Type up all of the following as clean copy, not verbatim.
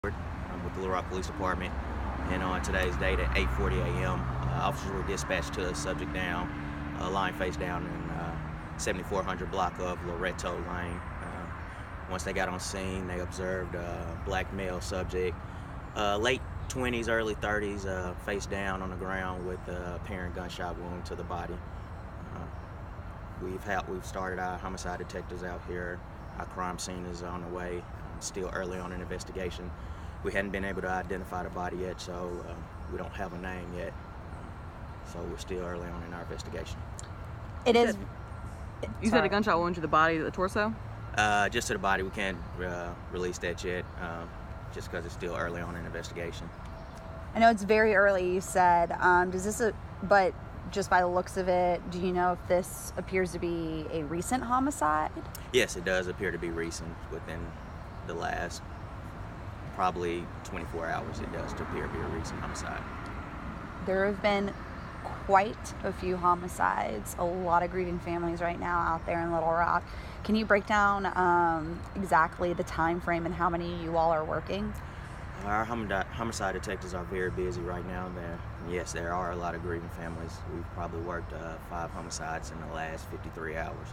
I'm with the Loretto Police Department, and on today's date at 8:40 a.m., officers were dispatched to a subject down, lying face down in 7400 block of Loretto Lane. Once they got on scene, they observed a black male subject, late 20s, early 30s, face down on the ground with a apparent gunshot wound to the body. We've started our homicide detectives out here. Our crime scene is on the way. Still early on in investigation. We hadn't been able to identify the body yet, so we don't have a name yet. So we're still early on in our investigation. It is. You said a gunshot wound to the body, the torso? Just to the body. We can't release that yet, just because it's still early on in investigation. I know it's very early. You said, but just by the looks of it, do you know if this appears to be a recent homicide? Yes, it does appear to be recent. Within the last probably 24 hours, it does appear to be a recent homicide. There have been quite a few homicides, a lot of grieving families right now out there in Little Rock. Can you break down exactly the time frame and how many you all are working? Our homicide detectives are very busy right now. Yes, there are a lot of grieving families. We've probably worked 5 homicides in the last 53 hours.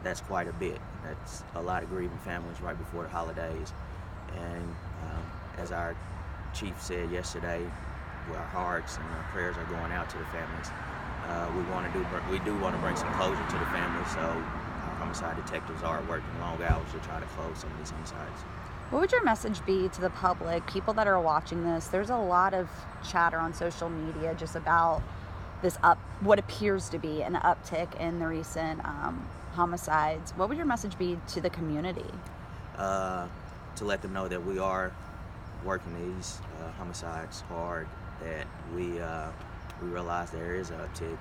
That's quite a bit. That's a lot of grieving families right before the holidays. And as our chief said yesterday, our hearts and our prayers are going out to the families. We do want to bring some closure to the families, so our homicide detectives are working long hours to try to close some of these homicides. What would your message be to the public, people that are watching this? There's a lot of chatter on social media just about what appears to be an uptick in the recent homicides. What would your message be to the community? To let them know that we are working these homicides hard, that we realize there is an uptick,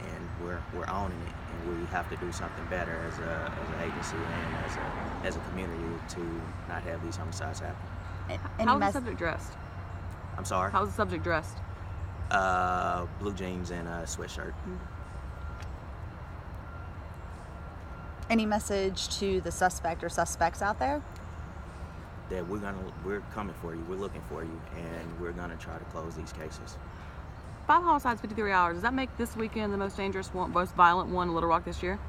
and we're owning it, and we have to do something better as an agency and as a community to not have these homicides happen. How's the subject dressed? I'm sorry? How's the subject dressed? Blue jeans and a sweatshirt. Any message to the suspect or suspects out there? That we're coming for you, we're looking for you, and we're gonna try to close these cases. 5 homicides, 53 hours. Does that make this weekend the most dangerous one, most violent one in Little Rock this year?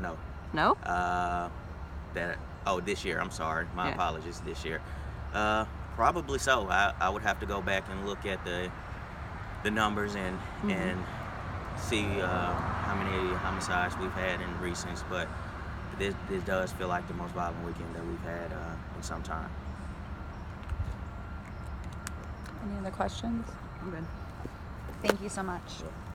No. No? This year, I'm sorry. My Yeah. apologies, this year. Probably so. I would have to go back and look at the numbers and see how many homicides we've had in recent, but this does feel like the most violent weekend that we've had in some time. Any other questions? I'm good. Thank you so much. Sure.